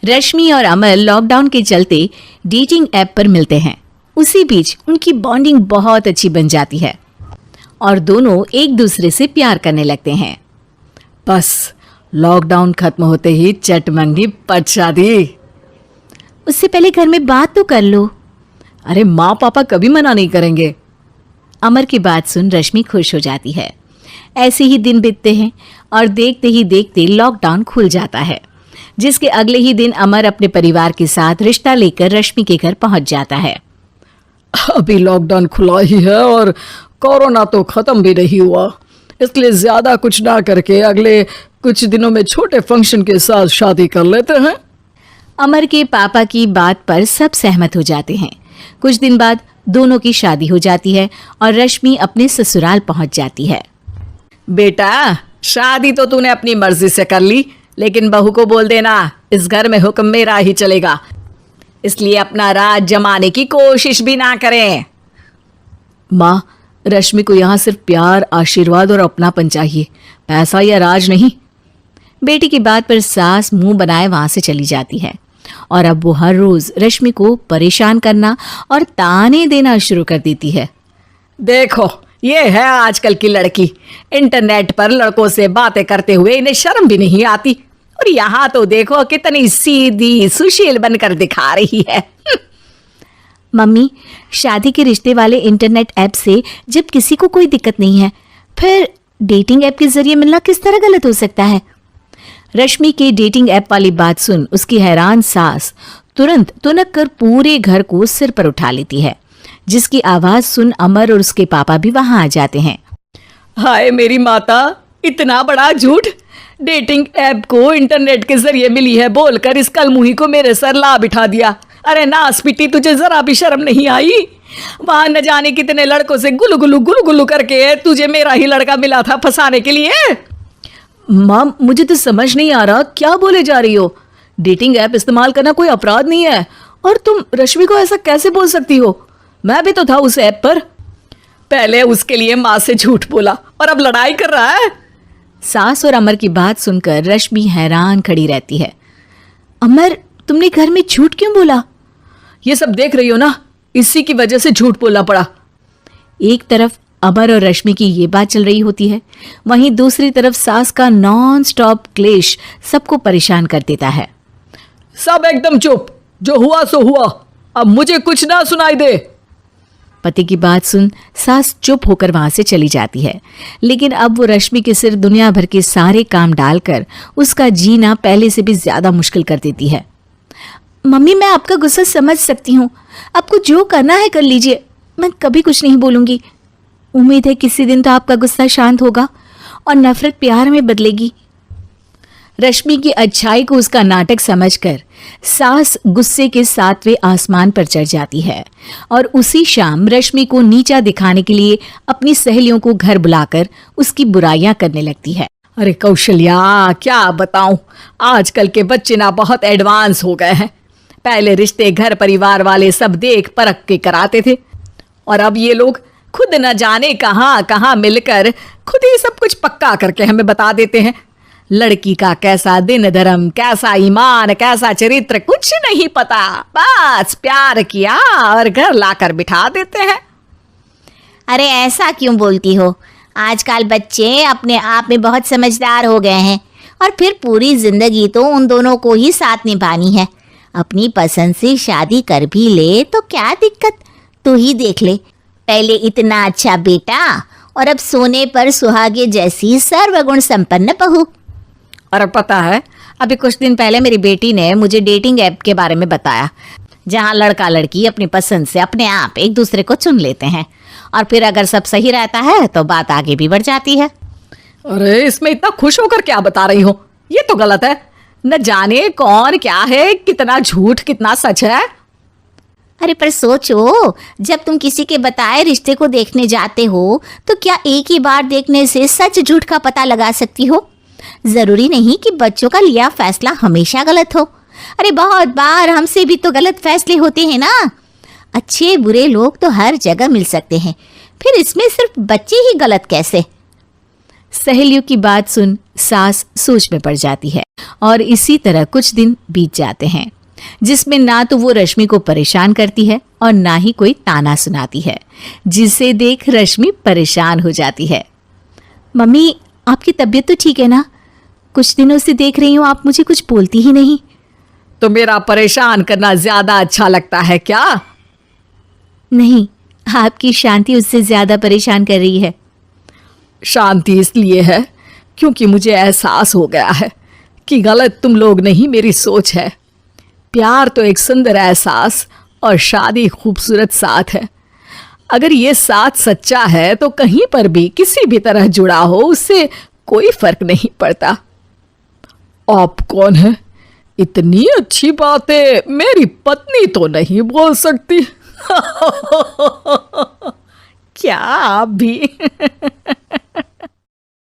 रश्मि और अमर लॉकडाउन के चलते डेटिंग ऐप पर मिलते हैं। उसी बीच उनकी बॉन्डिंग बहुत अच्छी बन जाती है और दोनों एक दूसरे से प्यार करने लगते हैं। बस लॉकडाउन खत्म होते ही चट मंगनी पट शादी। उससे पहले घर में बात तो कर लो। अरे माँ पापा कभी मना नहीं करेंगे। अमर की बात सुन रश्मि खुश हो जाती है। ऐसे ही दिन बीतते हैं और देखते ही देखते लॉकडाउन खुल जाता है, जिसके अगले ही दिन अमर अपने परिवार के साथ रिश्ता लेकर रश्मि के घर पहुंच जाता है। अभी लॉकडाउन खुला ही है और कोरोना तो खत्म भी नहीं हुआ, इसलिए ज्यादा कुछ ना करके अगले कुछ दिनों में छोटे फंक्शन के साथ शादी कर लेते हैं। अमर के पापा की बात पर सब सहमत हो जाते हैं। कुछ दिन बाद दोनों की शादी हो जाती है और रश्मि अपने ससुराल पहुंच जाती है। बेटा, शादी तो तूने अपनी मर्जी से कर ली, लेकिन बहू को बोल देना इस घर में हुक्म मेरा ही चलेगा, इसलिए अपना राज जमाने की कोशिश भी ना करें। माँ, रश्मि को यहाँ सिर्फ प्यार, आशीर्वाद और अपनापन चाहिए, पैसा या राज नहीं। बेटी की बात पर सास मुंह बनाए वहां से चली जाती है और अब वो हर रोज रश्मि को परेशान करना और ताने देना शुरू कर देती है। देखो, ये है आजकल की लड़की, इंटरनेट पर लड़कों से बातें करते हुए इन्हें शर्म भी नहीं आती, और यहाँ तो देखो कितनी सीधी सुशील बनकर दिखा रही है। मम्मी, शादी के रिश्ते वाले इंटरनेट ऐप से जब किसी को कोई दिक्कत नहीं है, फिर डेटिंग ऐप के जरिए मिलना किस तरह गलत हो सकता है? रश्मि के डेटिंग ऐप वाली बात सुन उसकी हैरान सास तुरंत तुनक कर पूरे घर को सिर पर उठा लेती है, जिसकी आवाज सुन अमर और उसके पापा भी वहां आ जाते हैं। हाय मेरी माता, इतना बड़ा झूठ! डेटिंग ऐप को इंटरनेट के जरिए मिली है बोलकर इस कलमुही को मेरे सर ला बिठा दिया। अरे नास पिटी, तुझे जरा भी शर्म नहीं आई? वहां न जाने कितने लड़कों से गुलू गुलू करके तुझे मेरा ही लड़का मिला था फंसाने के लिए। मां, मुझे तो समझ नहीं आ रहा क्या बोले जा रही हो। डेटिंग ऐप इस्तेमाल करना कोई अपराध नहीं है, और तुम रश्मि को ऐसा कैसे बोल सकती हो? मैं भी तो था उस ऐप पर। पहले उसके लिए माँ से झूठ बोला और अब लड़ाई कर रहा है। सास और अमर की बात सुनकर रश्मि हैरान खड़ी रहती है। अमर, तुमने घर में झूठ क्यों बोला? ये सब देख रही हो ना, इसी की वजह से झूठ बोलना पड़ा। एक तरफ अमर और रश्मि की ये बात चल रही होती है, वहीं दूसरी तरफ सास का नॉन स्टॉप क्लेश सबको परेशान कर देता है। सब एकदम चुप, जो हुआ सो हुआ, अब मुझे कुछ ना सुनाई दे। पति की बात सुन सास चुप होकर वहां से चली जाती है, लेकिन अब वो रश्मि के सिर दुनिया भर के सारे काम डालकर उसका जीना पहले से भी ज्यादा मुश्किल कर देती है। मम्मी, मैं आपका गुस्सा समझ सकती हूँ, आपको जो करना है कर लीजिए, मैं कभी कुछ नहीं बोलूंगी। उम्मीद है किसी दिन तो आपका गुस्सा शांत होगा और नफरत प्यार में बदलेगी। रश्मि की अच्छाई को उसका नाटक समझकर सास गुस्से के 7वें आसमान पर चढ़ जाती है और उसी शाम रश्मि को नीचा दिखाने के लिए अपनी सहेलियों को घर बुलाकर उसकी बुराइयां करने लगती है। अरे कौशल्या, क्या बताऊं, आजकल के बच्चे ना बहुत एडवांस हो गए हैं। पहले रिश्ते घर परिवार वाले सब देख परख के कराते थे, और अब ये लोग खुद न जाने कहां कहां मिलकर खुद ही सब कुछ पक्का करके हमें बता देते हैं। लड़की का कैसा दिन धर्म, कैसा ईमान, कैसा चरित्र कुछ नहीं पता, बस प्यार किया और घर लाकर बिठा देते हैं। अरे ऐसा क्यों बोलती हो? आजकल बच्चे अपने आप में बहुत समझदार हो गए हैं, और फिर पूरी जिंदगी तो उन दोनों को ही साथ निभानी है। अपनी पसंद से शादी कर भी ले तो क्या दिक्कत? तू ही देख ले, पहले इतना अच्छा बेटा और अब सोने पर सुहागे जैसी सर्वगुण संपन्न बहू। और पता है, अभी कुछ दिन पहले मेरी बेटी ने मुझे डेटिंग ऐप के बारे में बताया, जहां लड़का लड़की अपनी पसंद से अपने आप एक दूसरे को चुन लेते हैं, और फिर अगर सब सही रहता है तो बात आगे भी बढ़ जाती है। अरे इसमें इतना खुश होकर क्या बता रही हो? ये तो गलत है। न जाने कौन क्या है, कितना झूठ कितना सच है। अरे पर सोचो, जब तुम किसी के बताए रिश्ते को देखने जाते हो तो क्या एक ही बार देखने से सच झूठ का पता लगा सकती हो? जरूरी नहीं कि बच्चों का लिया फैसला हमेशा गलत हो। अरे बहुत बार हमसे भी तो गलत फैसले होते हैं ना। अच्छे बुरे लोग तो हर जगह मिल सकते हैं, फिर इसमें सिर्फ बच्चे ही गलत कैसे? सहेलियों की बात सुन सास सोच में पड़ जाती है और इसी तरह कुछ दिन बीत जाते हैं जिसमें ना तो वो रश्मि को परेशान करती है और ना ही कोई ताना सुनाती है, जिसे देख रश्मि परेशान हो जाती है। मम्मी, आपकी तबीयत तो ठीक है ना? कुछ दिनों से देख रही हूँ आप मुझे कुछ बोलती ही नहीं। तो मेरा परेशान करना ज्यादा अच्छा लगता है क्या? नहीं, आपकी शांति उससे ज्यादा परेशान कर रही है। शांति इसलिए है क्योंकि मुझे एहसास हो गया है कि गलत तुम लोग नहीं, मेरी सोच है। प्यार तो एक सुंदर एहसास और शादी खूबसूरत साथ है। अगर ये साथ सच्चा है तो कहीं पर भी किसी भी तरह जुड़ा हो उससे कोई फर्क नहीं पड़ता। आप कौन है? इतनी अच्छी बातें मेरी पत्नी तो नहीं बोल सकती। क्या आप भी?